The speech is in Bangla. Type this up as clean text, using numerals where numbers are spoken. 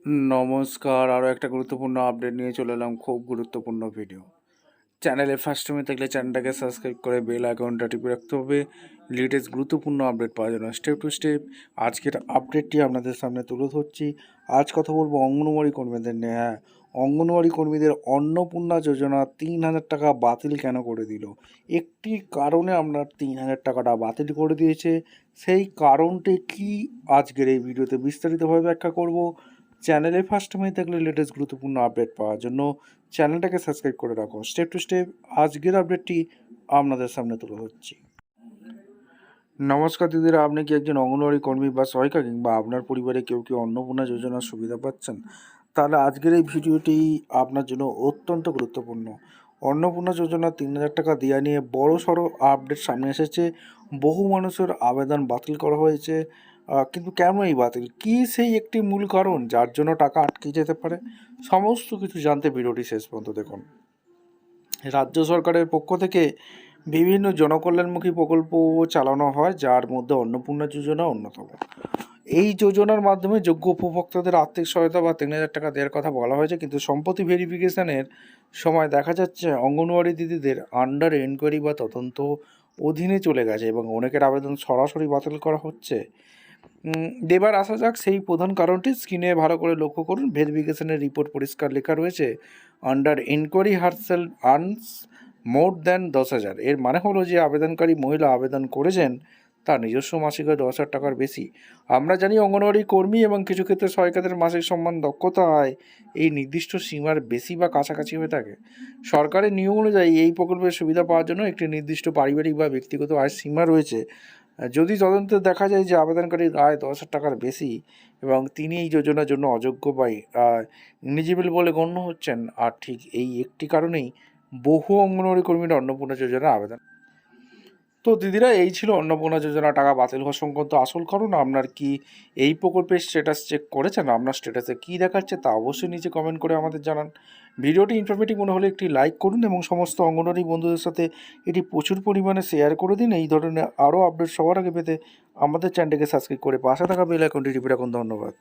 নমস্কার, আরও একটা গুরুত্বপূর্ণ আপডেট নিয়ে চলে এলাম। খুব গুরুত্বপূর্ণ ভিডিও। চ্যানেলে ফার্স্ট টাইমে থাকলে চ্যানেলটাকে সাবস্ক্রাইব করে বেল আইকনটা টিপে রাখতে হবে লেটেস্ট গুরুত্বপূর্ণ আপডেট পাওয়ার জন্য। স্টেপ টু স্টেপ আজকের আপডেটটি আপনাদের সামনে তুলে ধরছি। আজ কথা বলবো অঙ্গনওয়াড়ি কর্মীদের নিয়ে। হ্যাঁ, অঙ্গনওয়াড়ি কর্মীদের অন্নপূর্ণা যোজনা 3,000 টাকা বাতিল কেন করে দিল? একটি কারণে আপনার 3,000 টাকাটা বাতিল করে দিয়েছে। সেই কারণটি কি আজকের এই ভিডিওতে বিস্তারিতভাবে ব্যাখ্যা করব। চ্যানেলে ফার্স্ট টাইমে থাকলে লেটেস্ট গুরুত্বপূর্ণ আপডেট পাওয়ার জন্য চ্যানেলটাকে সাবস্ক্রাইব করে রাখো। স্টেপ টু স্টেপ আজকের আপডেটটি আপনাদের সামনে তুলে ধরছি। নমস্কার দিদিরা, আপনি কি একজন অঙ্গনওয়াড়ি কর্মী বা সহায়িকা কিংবা আপনার পরিবারে কেউ অন্নপূর্ণা যোজনার সুবিধা পাচ্ছেন? তাহলে আজকের এই ভিডিওটি আপনার জন্য অত্যন্ত গুরুত্বপূর্ণ। অন্নপূর্ণা যোজনা 3,000 টাকা দেওয়া নিয়ে বড় সড়ো আপডেট সামনে এসেছে। বহু মানুষের আবেদন বাতিল করা হয়েছে। কিন্তু কেন এই বাতিল? কী সেই একটি মূল কারণ যার জন্য টাকা আটকে যেতে পারে? সমস্ত কিছু জানতে ভিডিওটি শেষ পর্যন্ত দেখুন। রাজ্য সরকারের পক্ষ থেকে বিভিন্ন জনকল্যাণমুখী প্রকল্প চালানো হয়, যার মধ্যে অন্নপূর্ণা যোজনা অন্যতম। এই যোজনার মাধ্যমে যোগ্য উপভোক্তাদের আর্থিক সহায়তা বা 3,000 টাকা দেওয়ার কথা বলা হয়েছে, কিন্তু সম্প্রতি ভেরিফিকেশনের সময় দেখা যাচ্ছে অঙ্গনওয়াড়ি দিদিদের আন্ডার এনকোয়ারি বা তদন্ত অধীনে চলে গেছে এবং অনেকের আবেদন সরাসরি বাতিল করা হচ্ছে। এবার আসা যাক সেই প্রধান কারণটি। স্ক্রিনে ভালো করে লক্ষ্য করুন, ভেরিফিকেশনের রিপোর্ট পরিষ্কার লেখা রয়েছে, under enquiry herself earns more than 10,000। এর মানে হলো যে আবেদনকারী মহিলা আবেদন করেছেন তার নিজস্ব মাসিক আয় 10,000 টাকার বেশি। আমরা জানি অঙ্গনওয়াড়ি কর্মী এবং কিছু ক্ষেত্রে সহায়িকাদের মাসিক সম্মান দক্ষতা আয় এই নির্দিষ্ট সীমার বেশি বা কাছাকাছি হয়ে থাকে। সরকারের নিয়ম অনুযায়ী এই প্রকল্পের সুবিধা পাওয়ার জন্য একটি নির্দিষ্ট পারিবারিক বা ব্যক্তিগত আয়ের সীমা রয়েছে। যদি তদন্তে দেখা যায় যে আবেদনকারীর আয় 10,000 টাকার বেশি এবং তিনি এই যোজনার জন্য অযোগ্য বা ইলিজিবল বলে গণ্য হচ্ছেন, আর ঠিক এই একটি কারণেই বহু অঙ্গনওয়াড়ি কর্মীরা অন্নপূর্ণা যোজনার আবেদন। তো দিদিরা, এই ছিল অন্নপূর্ণা যোজনা টাকা বাতিল হওয়া সংক্রান্ত আসল কারণ। আপনার কি এই প্রকল্পের স্ট্যাটাস চেক করেছেন? আপনার স্ট্যাটাসে কী দেখাচ্ছে তা অবশ্যই নিচে কমেন্ট করে আমাদের জানান। ভিডিওটি ইনফরমেটিভ মনে হলে একটি লাইক করুন এবং সমস্ত অঙ্গনওয়াড়ি বন্ধুদের সাথে এটি প্রচুর পরিমাণে শেয়ার করে দিন। এই ধরনের আরও আপডেট সবার আগে পেতে আমাদের চ্যানেলটিকে সাবস্ক্রাইব করে পাশে থাকা বেল আইকনটি টিপে রাখুন। ধন্যবাদ।